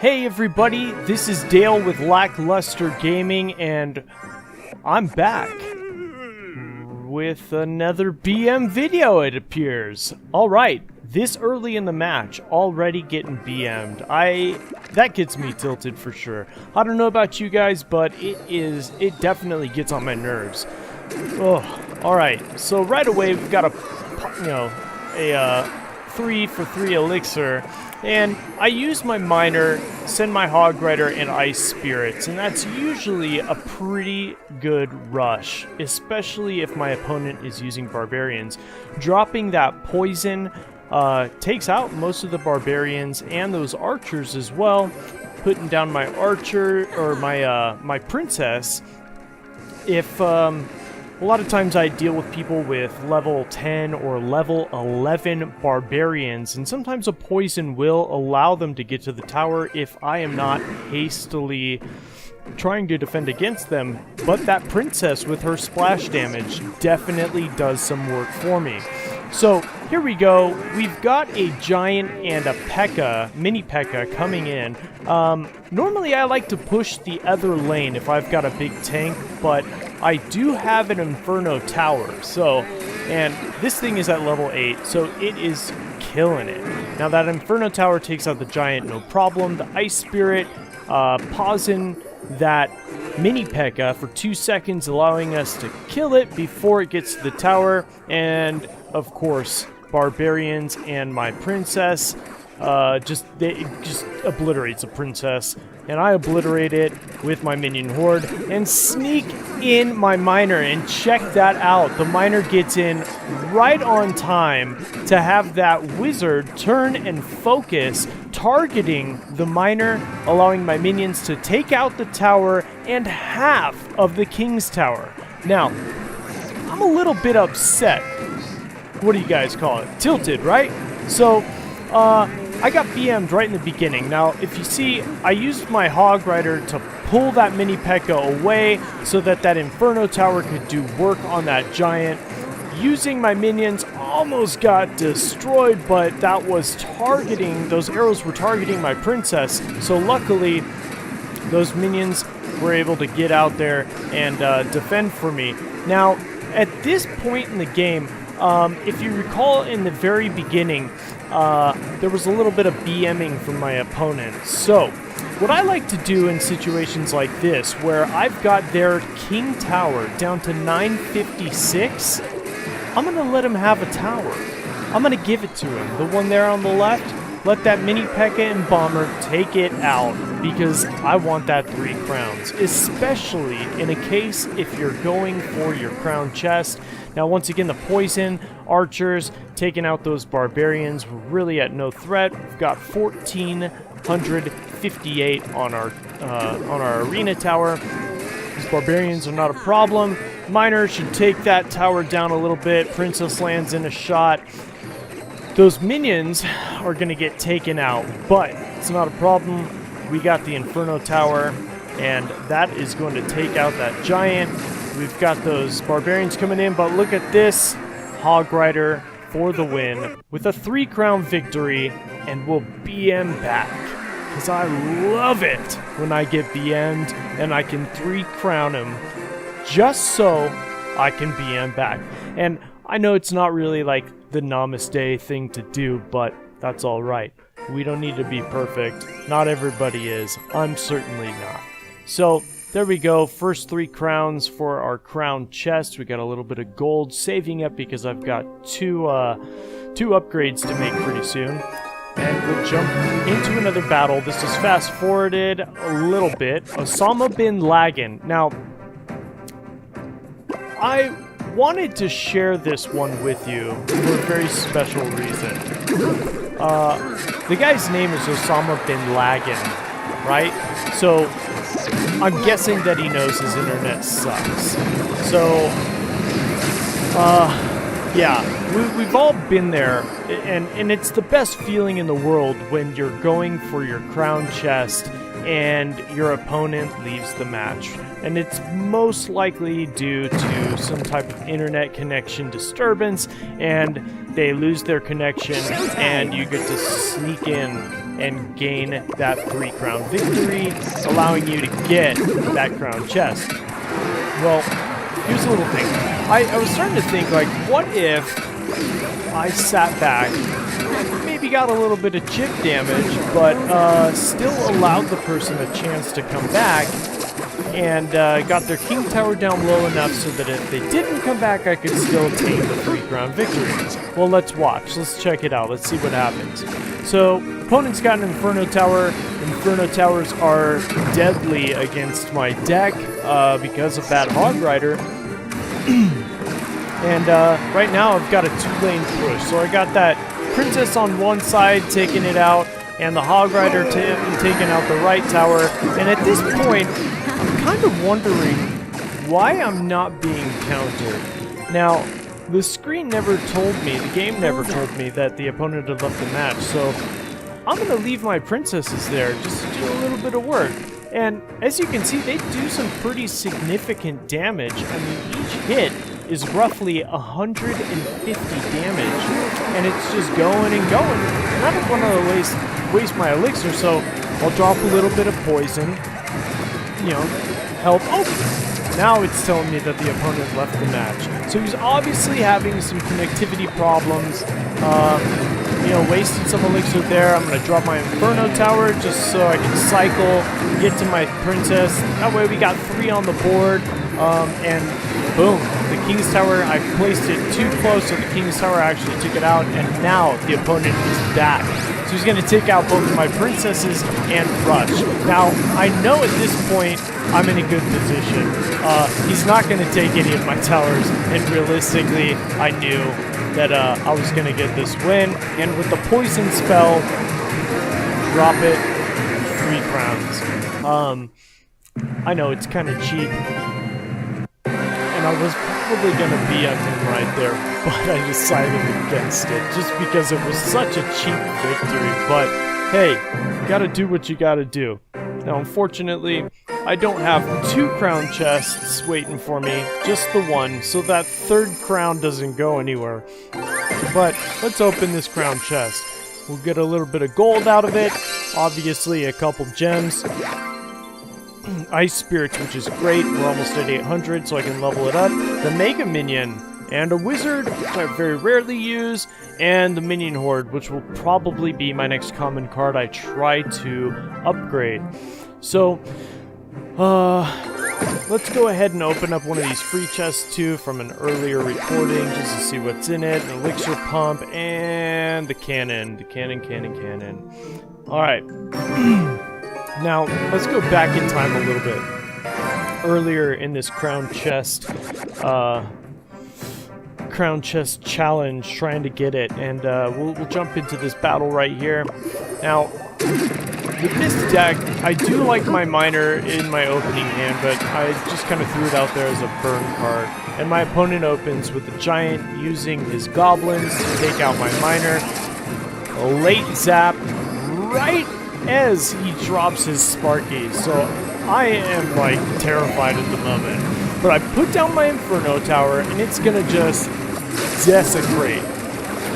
Hey everybody, this is Dale with Lackluster Gaming, and I'm back with another BM video, it appears. Alright, this early in the match, already getting BM'd. That gets me tilted for sure. I don't know about you guys, but it definitely gets on my nerves. Oh, alright, so right away we've got a 3 for 3 elixir. And I use my miner, send my hog rider, and ice spirits, and that's usually a pretty good rush, especially if my opponent is using barbarians. Dropping that poison takes out most of the barbarians and those archers as well. Putting down my archer or my princess. If a lot of times I deal with people with level 10 or level 11 barbarians, and sometimes a poison will allow them to get to the tower if I am not hastily trying to defend against them. But that princess with her splash damage definitely does some work for me. So here we go. We've got a giant and a P.E.K.K.A, mini P.E.K.K.A coming in. Normally I like to push the other lane if I've got a big tank, but I do have an Inferno tower, and this thing is at level 8, so it is killing it. Now that Inferno tower takes out the giant, no problem. The ice spirit pausing that mini P.E.K.K.A for 2 seconds, allowing us to kill it before it gets to the tower, and of course barbarians and my princess it just obliterates a princess, and I obliterate it with my minion horde and sneak in my miner. And check that out, the miner gets in right on time to have that wizard turn and focus, targeting the miner, allowing my minions to take out the tower and half of the king's tower. Now, I'm a little bit upset. What do you guys call it? Tilted, right? So, I got BM'd right in the beginning. Now, if you see, I used my hog rider to pull that mini P.E.K.K.A away so that that Inferno tower could do work on that giant. Using my minions, almost got destroyed, but that was targeting, those arrows were targeting my princess. So luckily, those minions were able to get out there and defend for me. Now, at this point in the game, if you recall in the very beginning, there was a little bit of BMing from my opponent. So, what I like to do in situations like this, where I've got their king tower down to 956, I'm going to let him have a tower. I'm going to give it to him. The one there on the left, let that mini P.E.K.K.A and bomber take it out, because I want that 3 crowns, especially in a case if you're going for your crown chest. Now, once again, the poison, archers, taking out those barbarians, we're really at no threat. We've got 1,458 on our arena tower. These barbarians are not a problem. Miner should take that tower down a little bit. Princess lands in a shot. Those minions are going to get taken out, but it's not a problem. We got the Inferno tower, and that is going to take out that giant. We've got those barbarians coming in, but look at this. Hog rider for the win with a 3 crown victory, and we'll BM back, because I love it when I get BM'd and I can 3 crown him just so I can BM back. And I know it's not really like the namaste thing to do, but that's alright. We don't need to be perfect. Not everybody is. I'm certainly not. So, there we go. First 3 crowns for our crown chest. We got a little bit of gold saving up because I've got two upgrades to make pretty soon. And we'll jump into another battle. This is fast forwarded a little bit. Osama bin Laden. Now, I wanted to share this one with you for a very special reason. The guy's name is Osama bin Laden, right? So, I'm guessing that he knows his internet sucks. So, yeah, we've all been there, and it's the best feeling in the world when you're going for your crown chest and your opponent leaves the match. And it's most likely due to some type of internet connection disturbance, and they lose their connection, and you get to sneak in and gain that 3-crown victory, allowing you to get that crown chest. Well, here's a little thing. I was starting to think, like, what if I sat back, maybe got a little bit of chip damage, but still allowed the person a chance to come back, and got their king tower down low enough so that if they didn't come back, I could still obtain the 3-crown victory. Well, let's watch. Let's check it out. Let's see what happens. So, opponent's got an Inferno tower. Inferno towers are deadly against my deck because of that Hog Rider. And right now I've got a 2-lane push. So I got that Princess on one side taking it out, and the Hog Rider taking out the right tower. And at this point, I'm kind of wondering why I'm not being countered. Now, the screen never told me, the game never told me that the opponent had left the match, so I'm going to leave my princesses there just to do a little bit of work. And as you can see, they do some pretty significant damage. I mean, each hit is roughly 150 damage, and it's just going and going. And I don't want to waste my elixir, so I'll drop a little bit of poison, you know, help. Oh! Now it's telling me that the opponent left the match. So he's obviously having some connectivity problems. You know, wasted some elixir there. I'm going to drop my Inferno tower just so I can cycle, get to my princess. That way we got 3 on the board. And boom, the King's Tower, I placed it too close, so the King's Tower actually took it out. And now the opponent is back. So he's going to take out both of my princesses and rush. Now, I know at this point I'm in a good position. He's not going to take any of my towers, and realistically, I knew that I was going to get this win. And with the poison spell, drop it, 3 crowns. I know it's kind of cheap, and I was probably going to be on him right there, but I decided against it just because it was such a cheap victory. But hey, you gotta do what you gotta do. Now, unfortunately, I don't have 2 crown chests waiting for me, just the 1, so that 3rd crown doesn't go anywhere. But let's open this crown chest. We'll get a little bit of gold out of it, obviously a couple gems. Ice spirits, which is great. We're almost at 800, so I can level it up. The Mega Minion, and a Wizard, which I very rarely use, and the Minion Horde, which will probably be my next common card I try to upgrade. So, let's go ahead and open up one of these free chests too from an earlier recording just to see what's in it. An elixir pump and the cannon. The cannon. Alright. Now, let's go back in time a little bit. Earlier in this crown chest challenge, trying to get it, and we'll jump into this battle right here. Now, with this deck, I do like my miner in my opening hand, but I just kind of threw it out there as a burn card. And my opponent opens with the giant using his goblins to take out my miner. A late zap right as he drops his Sparky, so I am like terrified at the moment. But I put down my Inferno tower, and it's gonna just desecrate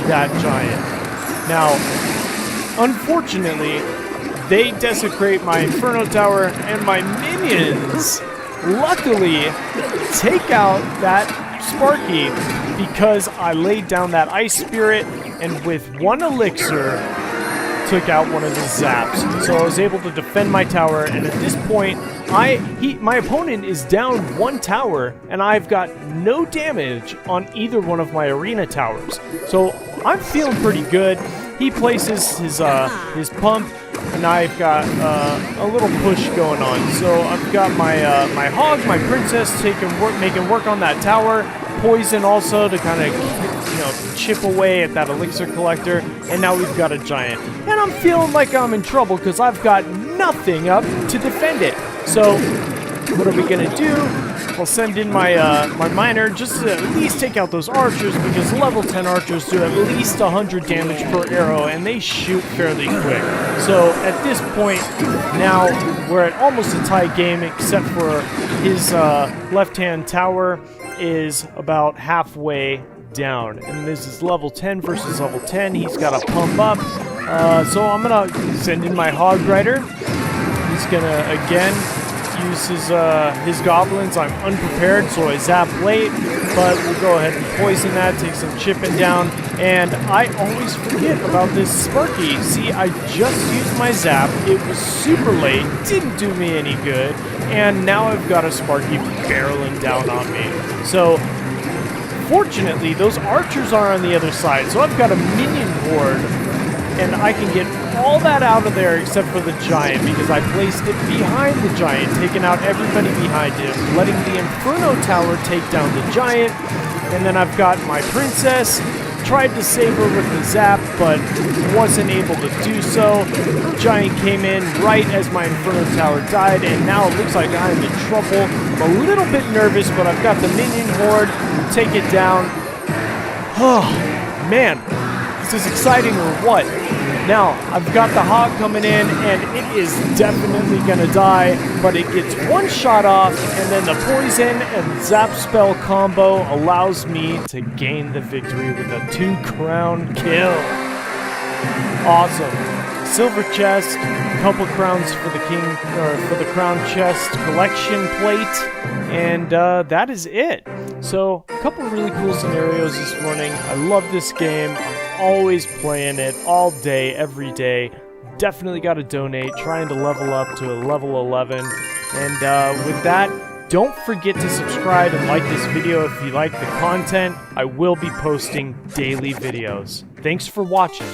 that giant. Now, unfortunately, they desecrate my Inferno tower, and my minions, luckily, take out that Sparky because I laid down that Ice Spirit, and with 1 elixir, took out one of the zaps. So I was able to defend my tower, and at this point, my opponent is down 1 tower, and I've got no damage on either one of my arena towers. So I'm feeling pretty good. He places his pump, and I've got a little push going on. So I've got my hog, my princess making work on that tower. Poison also to kind of, chip away at that elixir collector, and now we've got a giant. And I'm feeling like I'm in trouble because I've got nothing up to defend it. So, what are we gonna do? I'll send in my miner just to at least take out those archers, because level 10 archers do at least 100 damage per arrow, and they shoot fairly quick. So, at this point, now we're at almost a tie game, except for his left-hand tower is about halfway down, and this is level 10 versus level 10. He's got to pump up, So I'm gonna send in my Hog Rider. He's gonna again use his goblins. I'm unprepared, so I zap late, but we'll go ahead and poison that, take some chipping down, and I always forget about this Sparky. See, I just used my zap, it was super late, didn't do me any good, and now I've got a Sparky barreling down on me. So, fortunately, those archers are on the other side, so I've got a minion horde, and I can get all that out of there except for the giant, because I placed it behind the giant, taking out everybody behind him, letting the Inferno tower take down the giant, and then I've got my princess, tried to save her with the zap, but wasn't able to do so. The giant came in right as my Inferno tower died, and now it looks like I'm in trouble. I'm a little bit nervous, but I've got the minion horde, take it down. Oh, man, this is exciting or what? Now, I've got the hog coming in, and it is definitely gonna die, but it gets one shot off, and then the poison and zap spell combo allows me to gain the victory with a 2-crown kill. Awesome. Silver chest, a couple crowns for the king, or for the crown chest collection plate, and that is it. So, a couple really cool scenarios this morning. I love this game. Always playing it all day, every day. Definitely got to donate, trying to level up to a level 11. And with that, don't forget to subscribe and like this video if you like the content. I will be posting daily videos. Thanks for watching.